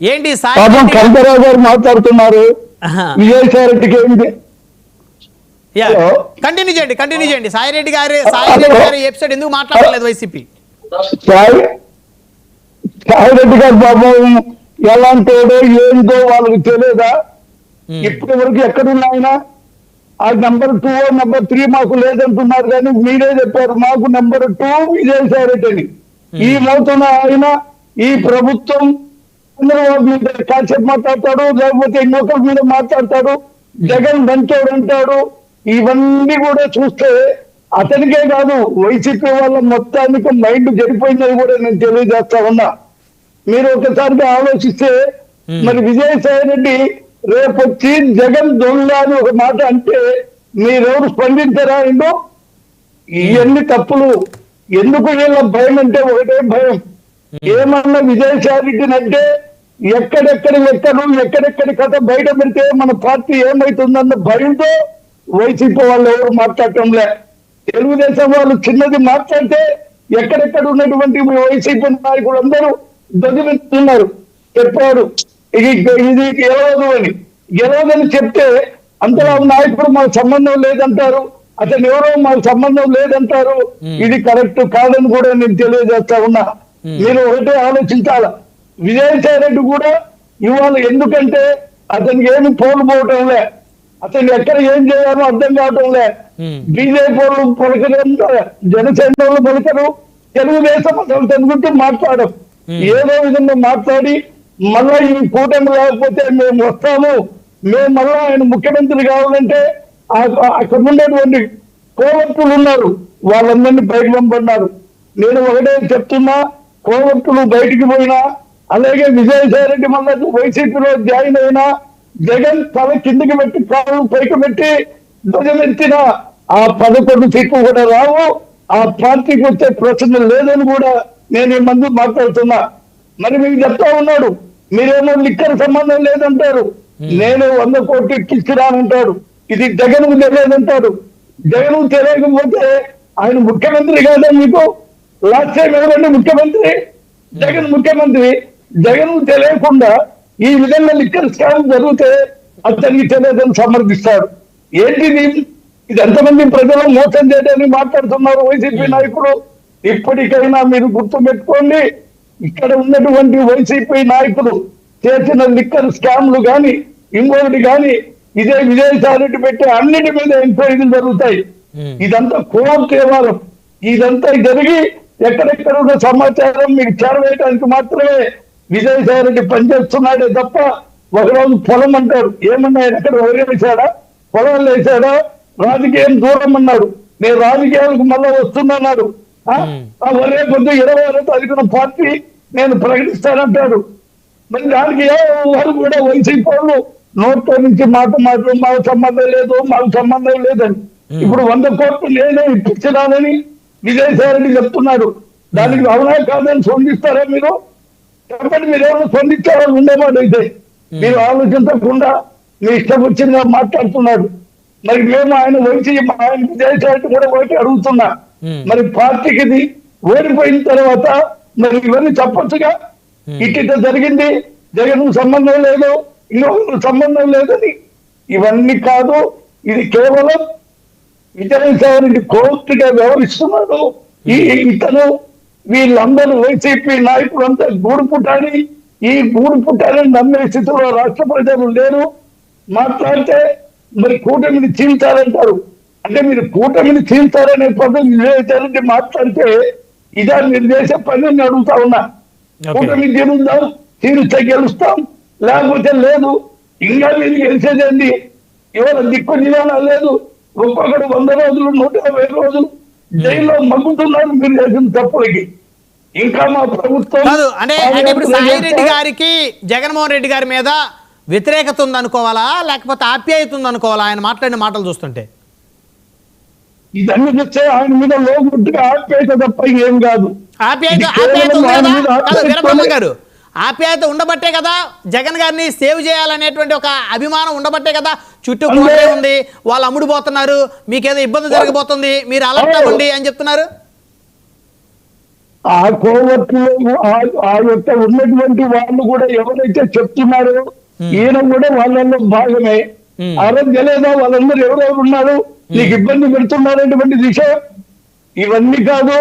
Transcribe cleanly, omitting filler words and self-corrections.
ఏంటి కనకరావు గారు మాట్లాడుతున్నారు, విజయసాయి రెడ్డికి ఏంటి? కంటిన్యూ చేయండి. సాయిరెడ్డి గారి ఎపిసోడ్ ఎందుకు మాట్లాడలేదు వైసీపీ? సాయిరెడ్డి గారు పాపం ఎలాంటోడో ఏందో వాళ్ళకి తెలియదా? ఇప్పటి వరకు ఎక్కడున్నాయన? ఆ నెంబర్ 2 నెంబర్ 3 మాకు లేదంటున్నారు, కానీ మీరే చెప్పారు మాకు నెంబర్ 2 విజయసాయి రెడ్డి అని. ఈ మౌతున్న ఆయన ఈ ప్రభుత్వం చంద్రబాబు మీద కాసేపు మాట్లాడతాడు, లేకపోతే ఇంకొకరి మీద మాట్లాడతాడు, జగన్ బంచోడు అంటాడు. ఇవన్నీ కూడా చూస్తే అతనికే కాదు వైసీపీ వాళ్ళ మొత్తానికి మైండ్ జరిపోయిందని కూడా నేను తెలియజేస్తా ఉన్నా. మీరు ఒకసారిగా ఆలోచిస్తే మరి విజయసాయి రెడ్డి రేపు వచ్చి జగన్ దొంగ అని ఒక మాట అంటే మీరెవరు స్పందించారా? ఇవన్నీ తప్పులు. ఎందుకు వీళ్ళ భయం అంటే ఒకటే భయం, ఏమన్నా విజయసాయి రెడ్డిని అంటే ఎక్కడెక్కడి లెక్కలు ఎక్కడెక్కడి కథ బయట పెడితే మన పార్టీ ఏమైతుందన్న భయంతో వైసీపీ వాళ్ళు ఎవరు మాట్లాడటంలే. తెలుగుదేశం వాళ్ళు చిన్నది మాట్లాడితే ఎక్కడెక్కడ ఉన్నటువంటి వైసీపీ నాయకులు అందరూ దొంగిలిస్తున్నారు. చెప్పారు ఇది గెలవదని చెప్తే అంతలో నాయకుడు మాకు సంబంధం లేదంటారు, అతను ఎవరో మాకు సంబంధం లేదంటారు. ఇది కరెక్ట్ కాదని కూడా నేను తెలియజేస్తా ఉన్నా. మీరు ఒకటే ఆలోచించాల. విజయసాయి రెడ్డి కూడా ఇవాళ ఎందుకంటే అతనికి ఏమి పోలుపోవటంలే, అతను ఎక్కడ ఏం చేయాలో అర్థం కావటంలే. బీజేపీ వాళ్ళు పలకరు, జనసేన వాళ్ళు పలకరు, తెలుగుదేశం అసలు తెలుగుతూ మాట్లాడరు. ఏదో విధంగా మాట్లాడి మళ్ళా ఈ కూటమి లేకపోతే మేము వస్తాము, మేము మళ్ళా ఆయన ముఖ్యమంత్రి కావాలంటే అక్కడ ఉండేటువంటి కోవర్తులు ఉన్నారు, వాళ్ళందరినీ బయట పంపన్నారు. నేను ఒకటే చెప్తున్నా, కోవర్తులు బయటికి పోయినా, అలాగే విజయసాయి రెడ్డి మళ్ళీ వైసీపీలో జాయిన్ అయినా, జగన్ తల కిందికి పెట్టి కాళ్ళు పైకి పెట్టి ధ్వజమెత్తిన ఆ 11 సీట్లు కూడా రావు, ఆ పార్టీకి వచ్చే ప్రశ్న లేదని కూడా నేను ఈ మంది మాట్లాడుతున్నా. మరి మీకు చెప్తా ఉన్నాడు, మీరేమో లిక్కర్ సంబంధం లేదంటారు, నేను 100 కోట్లు ఇచ్చిరానంటాడు. ఇది జగన్ తెలియదంటాడు. జగన్ తెలియకపోతే ఆయన ముఖ్యమంత్రి కాదా? మీకు లాస్ట్ టైం ఎవరండి ముఖ్యమంత్రి? జగన్ ముఖ్యమంత్రి. జగన్ తెలియకుండా ఈ విధంగా లిక్కర్ స్కామ్ జరిగితే అతనికి తెలియదని సమర్థిస్తాడు. ఏంటిది? ఇది ఎంతమంది ప్రజలు మోసం చేయడానికి మాట్లాడుతున్నారు వైసీపీ నాయకులు. ఇప్పటికైనా మీరు గుర్తుపెట్టుకోండి, ఇక్కడ ఉన్నటువంటి వైసీపీ నాయకులు చేసిన లిక్కర్ స్కామ్లు కానీ ఇంకొకటి కానీ ఇదే విజయసాయి రెడ్డి పెట్టే అన్నిటి మీద ఎంక్వైరీలు జరుగుతాయి. ఇదంతా కోర్టు వ్యవహారం. ఇదంతా జరిగి ఎక్కడెక్కడ ఉన్న సమాచారం మీకు చేరవేయడానికి మాత్రమే విజయసాయి రెడ్డి పనిచేస్తున్నాడే తప్ప ఒకరోజు పొలం అంటారు, ఏమన్నా ఎక్కడ వదిలేసాడా? పొలాలు వేసాడా? రాజకీయం దూరం అన్నాడు, నేను రాజకీయాలకు మళ్ళా వస్తున్నాడు. ఒరే పొద్దు 26వ తారీఖున పార్టీ నేను ప్రకటిస్తానంటాడు. మరి దానికి వారు కూడా వైసీపీ వాళ్ళు నోట్లో నుంచి మాకు సంబంధం లేదు, మాకు సంబంధం లేదని. ఇప్పుడు 100 కోట్లు నేనే ఇప్పించినానని విజయసాయి రెడ్డి చెప్తున్నాడు. దానికి అవునా కాదని స్పందిస్తారా మీరు? చెప్పండి, మీరు ఏమైనా స్పందించారో ఉండేవాడు అయితే. మీరు ఆలోచించకుండా మీ ఇష్టం వచ్చిందిగా మాట్లాడుతున్నాడు. మరి మేము ఆయన ఆయన విజయసాయి రెడ్డి కూడా ఒకటి అడుగుతున్నా, మరి పార్టీకి ఇది ఓడిపోయిన తర్వాత మరి ఇవన్నీ చెప్పొచ్చుగా, ఇట్లా జరిగింది, జగన్ సంబంధం లేదు, ఇంకొకరు సంబంధం లేదని. ఇవన్నీ కాదు, ఇది కేవలం విజయసాయి రెడ్డి కోర్టుగా వ్యవహరిస్తున్నాడు. ఇతను వీళ్ళందరూ వైసీపీ నాయకులంతా గూడు పుట్టాలి, ఈ గూడు పుట్టాలని నమ్మే స్థితిలో రాష్ట్ర ప్రజలు లేరు. మాట్లాడితే మరి కూటమిని చీల్చాలంటారు. అంటే మీరు కూటమిని చీల్చారనే పదం విజయసాయి మాట్లాడితే ఇదా మీరు చేసే పని అని అడుగుతా ఉన్నా. కూటమి గెలుద్దాం, చీల్చే గెలుస్తాం, లేకపోతే లేదు. ఇంకా మీరు గెలిచేదండి, ఇవాళ దిక్కు నిదానం లేదు. ఒక్కొక్కడు 100 రోజులు 150 రోజులు జైల్లో మగ్గుతున్నారు మీరు చేసిన తప్పులకి. ఇంకా మా ప్రభుత్వం అంటే ఇప్పుడు సాయిరెడ్డి గారికి జగన్మోహన్ రెడ్డి గారి మీద వ్యతిరేకత ఉందనుకోవాలా, లేకపోతే ఆప్యాయత ఉందనుకోవాలా? ఆయన మాట్లాడిన మాటలు చూస్తుంటే ఇదన్నీ చూస్తే ఆయన మీద లోగుట్టుగా ఆప్యాయత తప్ప ఏం కాదు. వీరబ్రహ్మ గారు, ఆప్యాయత ఉండబట్టే కదా జగన్ గారిని సేవ్ చేయాలనేటువంటి ఒక అభిమానం ఉండబట్టే కదా చుట్టూ కోటే ఉంది, వాళ్ళు అమ్ముడుపోతున్నారు, మీకేదో ఇబ్బంది జరగబోతుంది, మీరు అలర్ట్ అవ్వండి అని చెప్తున్నారు. ఆ కోవట్లు ఆ యొక్క ఉన్నటువంటి వాళ్ళు కూడా ఎవరైతే చెప్తున్నారో ఈయన కూడా వాళ్ళల్లో భాగమే. ఆరోగ్య లేదా వాళ్ళందరూ ఎవరెవరు ఉన్నారు నీకు ఇబ్బంది పెడుతున్నారనేటువంటి విషయం ఇవన్నీ కాదు.